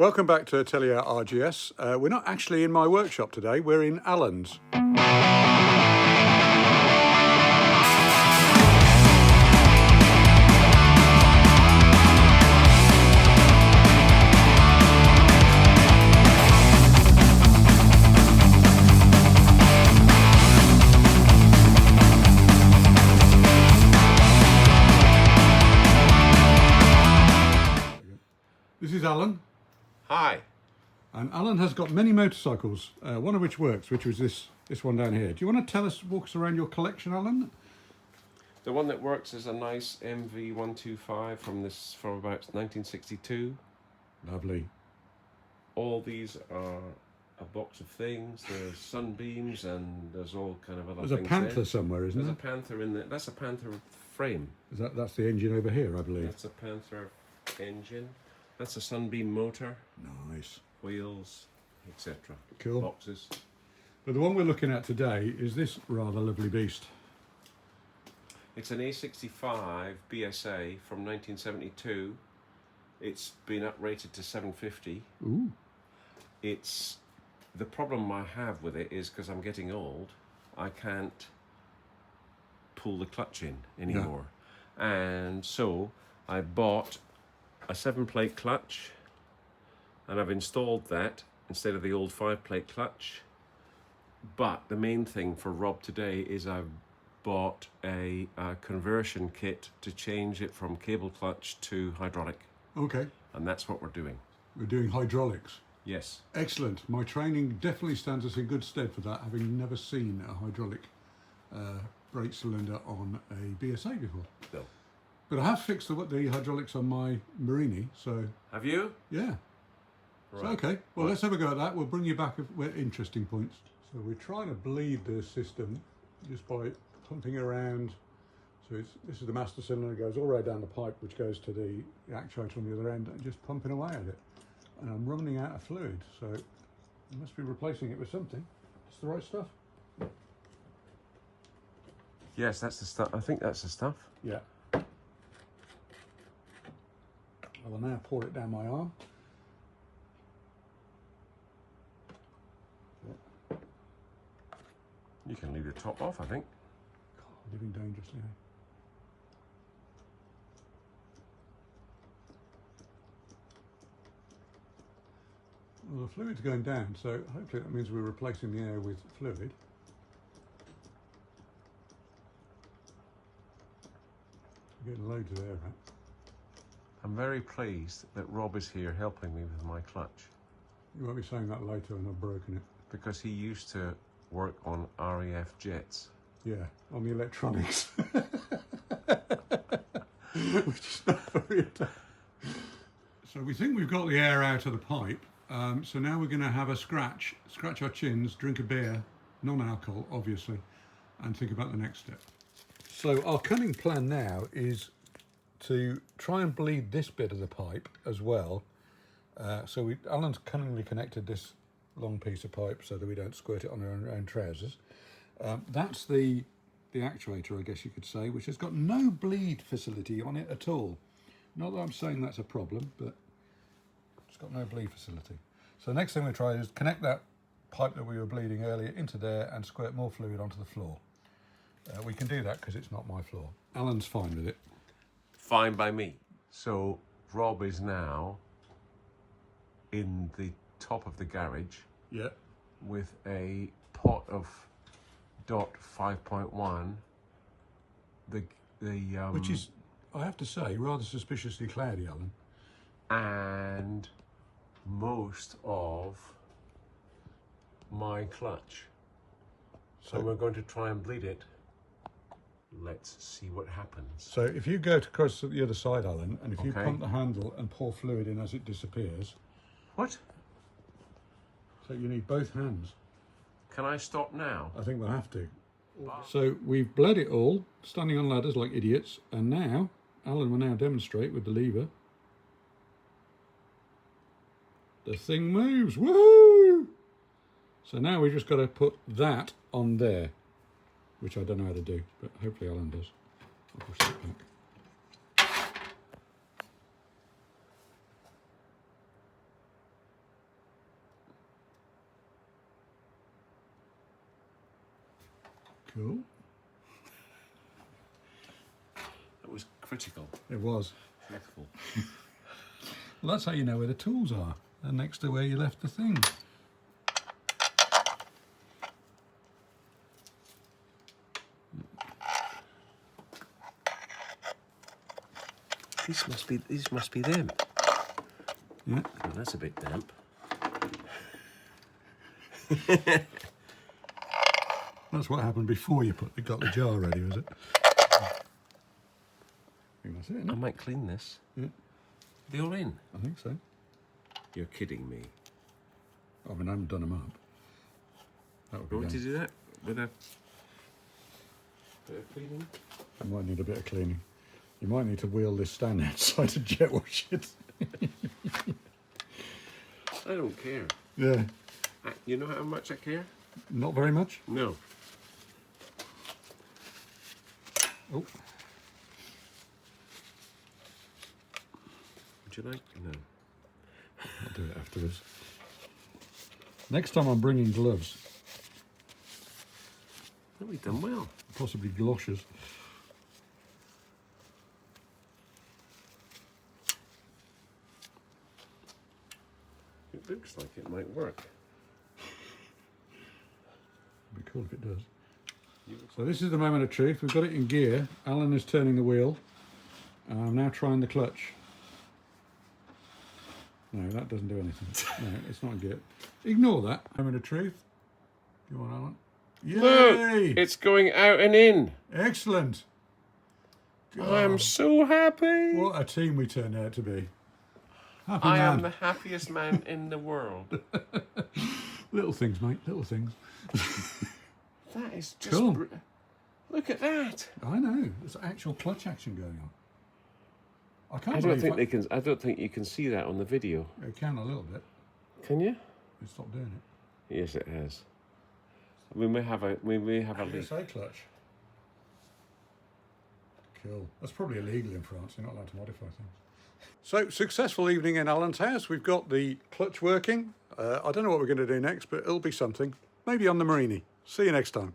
Welcome back to Atelier RGS. We're not actually in my workshop today, we're in Alan's. This is Alan. Hi. And Alan has got many motorcycles, one of which works, which was this one down here. Do you want to walk us around your collection, Alan? The one that works is a nice MV125 from about 1962. Lovely. All these are a box of things. There's sunbeams and there's all kind of other things. There's a Panther there. somewhere, isn't there? There's a Panther in there. That's a Panther frame. That's the engine over here, I believe. That's a Panther engine. That's a Sunbeam motor. Nice. Wheels, etc. Cool. Boxes. But the one we're looking at today is this rather lovely beast. It's an A65 BSA from 1972. It's been uprated to 750. Ooh. It's the problem I have with it is because I'm getting old, I can't pull the clutch in anymore. Yeah. And so I bought a 7-plate clutch and I've installed that instead of the old 5-plate clutch. But the main thing for Rob today is I've bought a conversion kit to change it from cable clutch to hydraulic. Okay. And that's what we're doing. We're doing hydraulics. Yes. Excellent. My training definitely stands us in good stead for that, having never seen a hydraulic brake cylinder on a BSA before. No. But I have fixed the hydraulics on my Marini, so... Have you? Yeah. Right. So, okay, well, let's have a go at that. We'll bring you back with interesting points. So we're trying to bleed the system just by pumping around. So this is the master cylinder, it goes all the way down the pipe, which goes to the actuator on the other end, and just pumping away at it. And I'm running out of fluid, so I must be replacing it with something. It's the right stuff. Yes, that's the stuff. I think that's the stuff. Yeah. I will now pour it down my arm. You can leave the top off, I think. God, living dangerously. Eh? Well, the fluid's going down, so hopefully that means we're replacing the air with fluid. We're getting loads of air out. I'm very pleased that Rob is here helping me with my clutch. You won't be saying that later when I've broken it. Because he used to work on RAF jets. Yeah, on the electronics. Which is not very So we think we've got the air out of the pipe. So now we're going to have a scratch our chins, drink a beer, non-alcohol obviously, and think about the next step. So our cunning plan now is to try and bleed this bit of the pipe as well. So Alan's cunningly connected this long piece of pipe so that we don't squirt it on our own trousers. That's the actuator, I guess you could say, which has got no bleed facility on it at all. Not that I'm saying that's a problem, but it's got no bleed facility. So the next thing we try is connect that pipe that we were bleeding earlier into there and squirt more fluid onto the floor. We can do that because it's not my floor. Alan's fine with it. Fine by me. So Rob is now in the top of the garage. Yeah. With a pot of DOT 5.1. Which is, I have to say, rather suspiciously cloudy, Alan. And most of my clutch. So we're going to try and bleed it. Let's see what happens. So if you go across to the other side, Alan, and if you pump the handle and pour fluid in as it disappears. What? So you need both hands. Can I stop now? I think we'll have to. So we've bled it all, standing on ladders like idiots, and now, Alan will now demonstrate with the lever. The thing moves, woohoo! So now we've just got to put that on there, which I don't know how to do, but hopefully Alan does. I'll push that back. Cool. That was critical. It was. Critical. Well, that's how you know where the tools are. They're next to where you left the thing. These must be them. Yeah. Oh, that's a bit damp. That's what happened before you got the jar ready, was it? I think that's it, isn't I it? might clean this. Yeah, Are they all in? I think so. You're kidding me. I mean, I haven't done them up. That would be You want to done. do that with a bit of cleaning? You might need a bit of cleaning. You might need to wheel this stand outside to jet wash it. I don't care. Yeah, You know how much I care? not very much. No. Oh, Would you like? No. I'll do it afterwards. Next time I'm bringing gloves, Oh, we've done well. possibly galoshes. It looks like it might work. It'd be cool if it does. So this is the moment of truth. We've got it in gear. Alan is turning the wheel. I'm now trying the clutch. No, that doesn't do anything. No, it's not in gear. Ignore that. Moment of truth. Go on, Alan. Yay! Look, it's going out and in. Excellent. I'm so happy. What a team we turned out to be. Happy I man. am the happiest man in the world. Little things, mate. Little things. That is just Cool. Look at that. I know. There's actual clutch action going on. I can't I don't believe think they can. I don't think you can see that on the video. It can a little bit. Can you? It stopped doing it. Yes, it has. We may have a leak. BSA clutch. Cool. That's probably illegal in France. You're not allowed to modify things. So, successful evening in Alan's house. We've got the clutch working. I don't know what we're going to do next, but it'll be something. Maybe on the Marini. See you next time.